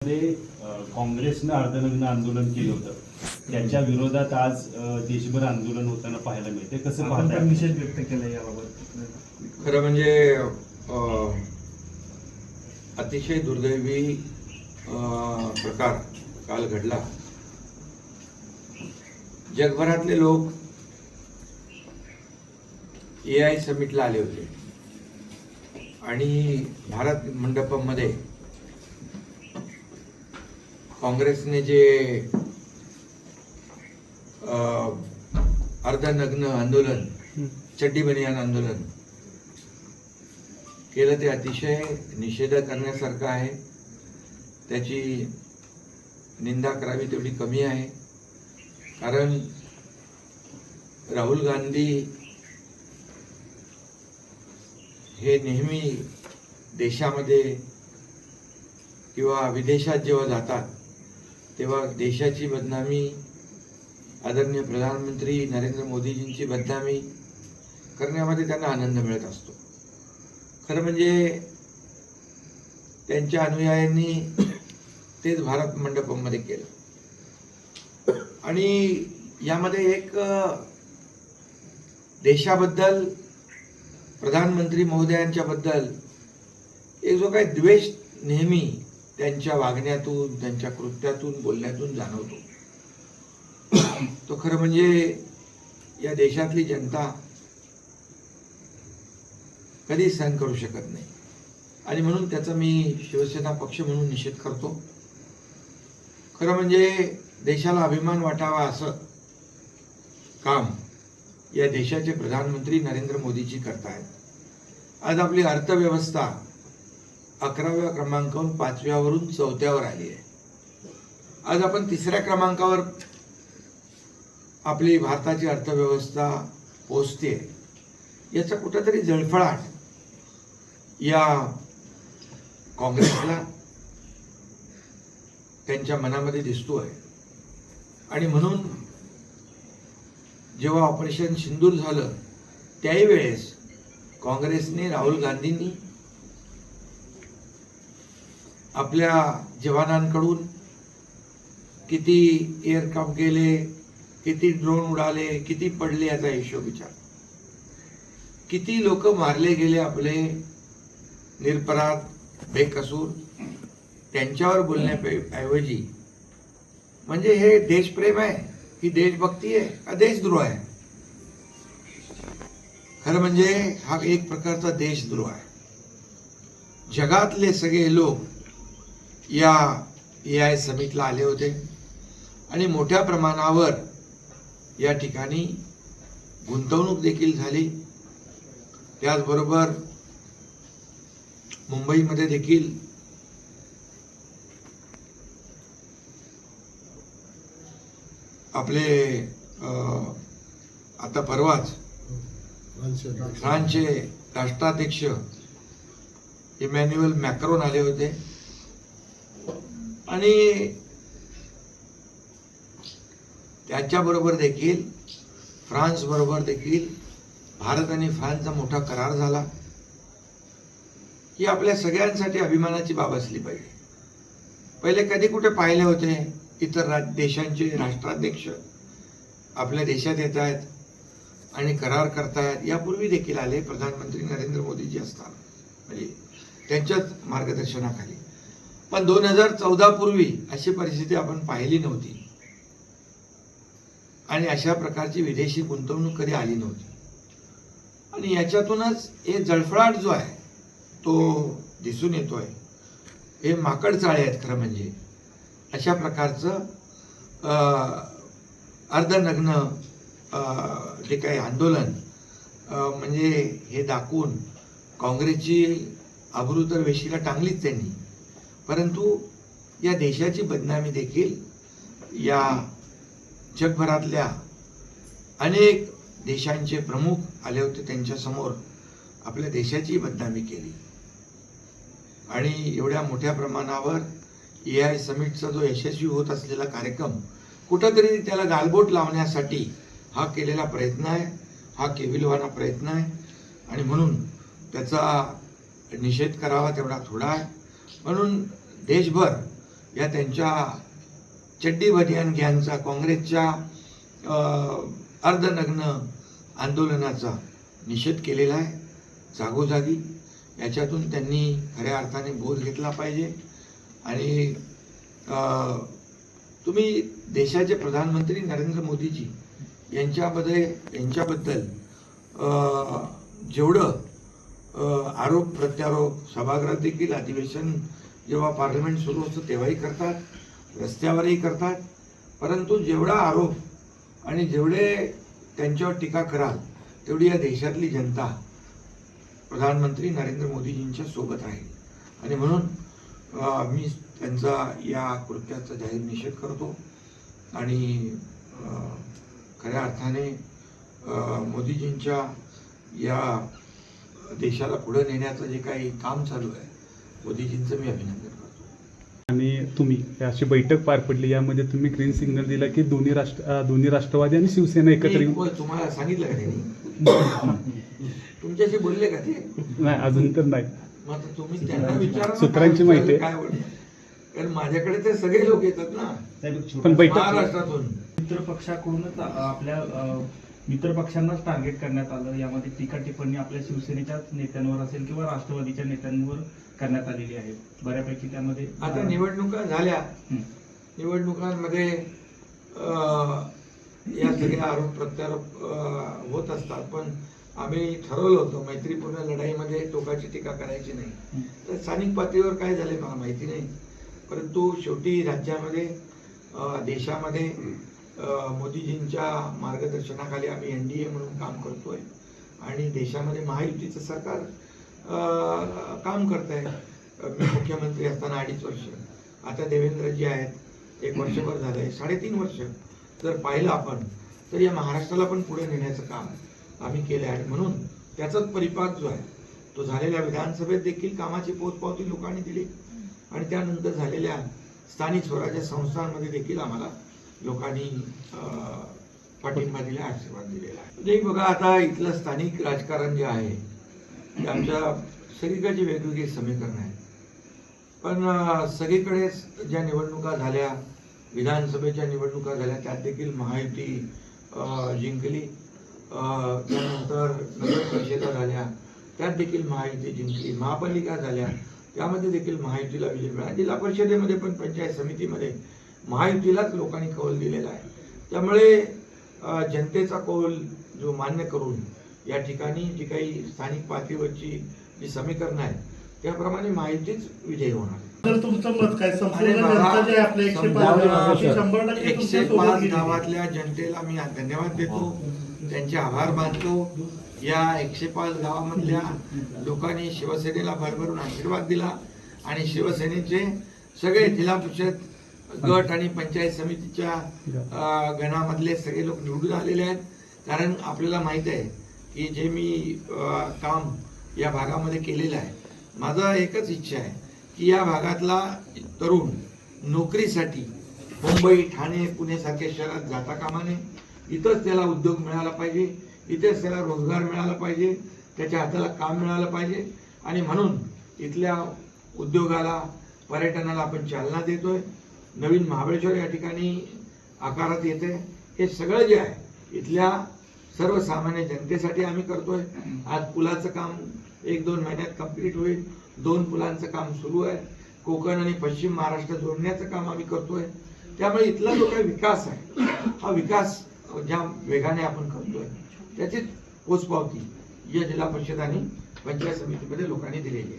काँग्रेसनं अर्धनग्न आंदोलन केलं होतं, त्याच्या विरोधात आज देशभर आंदोलन होताना पाहायला मिळते. कसं पाहताय? निषेध व्यक्त केला याबाबत. खरं म्हणजे अतिशय दुर्दैवी प्रकार काल घडला. जगभरातले लोक AI समिटला आले होते आणि भारत मंडपमध्ये काँग्रेसने जे अर्धनग्न आंदोलन, चड्डी बनियान आंदोलन केलं ते अतिशय निषेध करण्यासारखं आहे. त्याची निंदा करावी तेवढी कमी आहे. कारण राहुल गांधी हे नेहमी देशामध्ये किंवा विदेशात जेव्हा जातात तेव्हा देशाची बदनामी, आदरणीय प्रधानमंत्री नरेंद्र मोदीजींची बदनामी करण्यामध्ये त्यांना आनंद मिळत असतो. खरं म्हणजे त्यांच्या अनुयायांनी तेच भारत मंडपमध्ये केलं आणि यामध्ये एक देशाबद्दल, प्रधानमंत्री महोदयांच्या बद्दल एक जो काही द्वेष नेहमी त्यांच्या वागण्यातून, त्यांच्या कृत्यातून, बोलण्यातून जाणवतो, तो खरं म्हणजे या देशातली जनता कधी सहन करू शकत नाही आणि म्हणून त्याचा मी शिवसेना पक्ष म्हणून निषेध करतो. खरं म्हणजे देशाला अभिमान वाटावा असं काम या देशाचे प्रधानमंत्री नरेंद्र मोदीजी करतायत. आज आपली अर्थव्यवस्था 11व्या क्रमांकावरून 5व्यावरून 4थ्यावर आली आहे. आज आपण 3ऱ्या क्रमांकावर आपली भारताची अर्थव्यवस्था पोहोचते. याचा कुठेतरी जळफळाट या काँग्रेसला त्यांच्या मनामध्ये दिसतोय आणि म्हणून जेव्हा ऑपरेशन सिंदूर झालं त्याही वेळेस काँग्रेसने, राहुल गांधींनी आपल्या जवानांकडून किती एअरक्राफ्ट गेले, किती ड्रोन उडाले, किती पडले याचा हिशोब विचार, किती लोक मारले गेले आपले निरपराध, बेकसूर, त्यांच्यावर बोलण्याऐवजी म्हणजे हे देशप्रेम आहे, ही देशभक्ती आहे का देशद्रोह आहे? खरं म्हणजे हा एक प्रकारचा देशद्रोह आहे. जगातले सगळे लोक या AI समिटला आले होते आणि मोठ्या प्रमाणावर या ठिकाणी गुंतवणूक देखील झाली. त्याचबरोबर मुंबईमध्ये देखील आपले आता परवाच फ्रान्सचे राष्ट्राध्यक्ष इमॅन्युएल मॅक्रोन आले होते आणि त्याच्याबरोबर देखील फ्रान्स बरोबर देखील भारत आणि फ्रान्सचा मोठा करार झाला. ही आपल्या सगळ्यांसाठी अभिमानाची बाब असली पाहिजे. पहिले कधी कुठे पाहिले होते इतर देशांचे राष्ट्राध्यक्ष आपल्या देशात येत आहेत आणि करार करतायत? यापूर्वी देखील आले प्रधानमंत्री नरेंद्र मोदीजी असताना, म्हणजे त्यांच्याच मार्गदर्शनाखाली. पण 2014 पूर्वी अशी परिस्थिती आपण पाहिली नव्हती आणि अशा प्रकारची विदेशी गुंतवणूक कधी आली नव्हती. आणि याच्यातूनच हे जळफळाट जो आहे तो दिसून येतोय. हे माकड चाळे आहेत खरं म्हणजे. अशा प्रकारचं अर्धनग्न जे काही आंदोलन म्हणजे हे दाखवून काँग्रेसची अब्रू तर वेशीला टांगलीच त्यांनी, परंतु या देशाची बदनामी देखील या जगभरातल्या अनेक देशांचे प्रमुख आले होते त्यांच्यासमोर, आपल्या देशाची बदनामी केली. आणि एवढ्या मोठ्या प्रमाणावर AI समिटचा जो यशस्वी होत असलेला कार्यक्रम कुठंतरी त्याला गालबोट लावण्यासाठी हा केलेला प्रयत्न आहे, हा केविलवाना प्रयत्न आहे आणि म्हणून त्याचा निषेध करावा तेवढा थोडा आहे. म्हणून देशभर या त्यांच्या चड्डी बनियान गँगचा, काँग्रेसच्या अर्धनग्न आंदोलनाचा निषेध केलेला आहे जागोजागी. याच्यातून त्यांनी खऱ्या अर्थाने बोध घेतला पाहिजे. आणि तुम्ही देशाचे प्रधानमंत्री नरेंद्र मोदीजी यांच्याबद्दल जेवढं आरोप प्रत्यारोप सभागृहात देखील अधिवेशन जेव्हा पार्लमेंट सुरू असतं तेव्हाही करतात, रस्त्यावरही करतात, परंतु जेवढा आरोप आणि जेवढे त्यांच्यावर टीका कराल तेवढी या देशातली जनता प्रधानमंत्री नरेंद्र मोदीजींच्या सोबत आहे. आणि म्हणून मी त्यांचा या कृत्याचा जाहीर निषेध करतो. आणि खऱ्या अर्थाने मोदीजींच्या या देशाला पुढे नेण्याचं जे काही काम चालू आहे मोदीजींचं मी अभिनंदन करतो. आणि तुम्ही अशी बैठक पार पडली, यामध्ये तुम्ही ग्रीन सिग्नल दिला की दोन्ही राष्ट्रवादी आणि शिवसेना एकत्र येऊन. तुम्हाला सांगितलं का त्यांनी? तुमच्याशी बोलले का ते? नाही, अजून तर नाही. मग आता तुम्ही त्यांना विचारा सूत्रांची माहिती आहे. काय बोलले, कारण माझ्याकडे ते सगळे लोक येतात ना पण बैठक महाराष्ट्रातून. मित्र पक्षाकडूनच आपल्या मित्र पक्षांनाच टार्गेट करण्यात आलं. यामध्ये टीका टिप्पणी आपल्या शिवसेनेच्याच नेत्यांवर असेल किंवा राष्ट्रवादीच्या नेत्यांवर करण्यात आलेली आहे बऱ्यापैकी. त्यामध्ये आता निवडणुका झाल्या, निवडणुकांमध्ये या सगळ्या आरोप प्रत्यारोप होत असतात. पण आम्ही ठरवलं होतं मैत्रीपूर्ण लढाईमध्ये टोकाची टीका करायची नाही. तर स्थानिक पातळीवर काय झाले मला माहिती नाही, परंतु शेवटी राज्यामध्ये देशामध्ये मोदीजींच्या मार्गदर्शनाखाली आम्ही NDA म्हणून काम करतोय आणि देशामध्ये महायुतीचं सरकार काम करत आहे. मी मुख्यमंत्री असताना 2.5 वर्ष, आता देवेंद्रजी आहेत 1 वर्षभर झालं आहे, 3.5 वर्ष जर पाहिलं आपण तर या महाराष्ट्राला पण पुढे नेण्याचं काम आम्ही केलं आहे. म्हणून त्याचाच परिपाक जो आहे तो झालेल्या विधानसभेत देखील कामाची पोचपावती लोकांनी दिली आणि त्यानंतर झालेल्या स्थानिक स्वराज्य संस्थांमध्ये देखील आम्हाला लोकांनी पाठिंबा दिला, आशीर्वाद दिलेला आहे. म्हणजे बघा, आता इथलं स्थानिक राजकारण जे आहे ते आमच्या सगळीकडची वेगवेगळी समीकरण आहेत. पण सगळीकडे ज्या निवडणुका झाल्या, विधानसभेच्या निवडणुका झाल्या, त्यात देखील महायुती जिंकली. त्यानंतर नगर परिषदा झाल्या, त्यात देखील महायुती जिंकली. महापालिका झाल्या, त्यामध्ये देखील महायुतीला विजय मिळाला. जिल्हा परिषदेमध्ये पण पंचायत समितीमध्ये महायुतीलाच लोकांनी कौल दिलेला आहे. त्यामुळे जनतेचा कौल जो मान्य करून या ठिकाणी जी काही स्थानिक पातळीवरची जी समीकरणं आहेत त्याप्रमाणे महायुतीच विजयी होणार. तर तुमचं मत काय? संपूर्ण जनता जे आपल्या 105 गावातल्या जनतेला मी धन्यवाद देतो, त्यांचे आभार मानतो. या 105 गावामधल्या लोकांनी शिवसेनेला भरभरून आशीर्वाद दिला आणि शिवसेनेचे सगळे जिल्हा परिषद गट आणि पंचायत समितीच्या गणामधले सगळे लोक निवडून आलेले आहेत. कारण आपल्याला माहित आहे की जे मी काम या भागामध्ये केलेलं आहे, माझा एकच इच्छा आहे की या भागातला तरुण नोकरीसाठी मुंबई, ठाणे, पुणेसारख्या शहरात जाता कामा नये. इथंच त्याला उद्योग मिळाला पाहिजे, इथेच त्याला रोजगार मिळाला पाहिजे, त्याच्या हाताला काम मिळालं पाहिजे. आणि म्हणून इथल्या उद्योगाला, पर्यटनाला आपण चालना देतोय. नवीन महाबळेश्वर या ठिकाणी आकारात येते. हे सगळं जे आहे इथल्या सर्वसामान्य जनतेसाठी आम्ही करतोय. आज पुलाचं काम 1-2 महिन्यात कंप्लीट होईल. 2 पुलांचं काम सुरू आहे. कोकण आणि पश्चिम महाराष्ट्र जोडण्याचं काम आम्ही करतोय. त्यामुळे इथला जो काही विकास आहे, हा विकास ज्या वेगाने आपण करतोय त्याची पोचपावती या जिल्हा परिषद आणि पंचायत समितीमध्ये लोकांनी दिलेली आहे.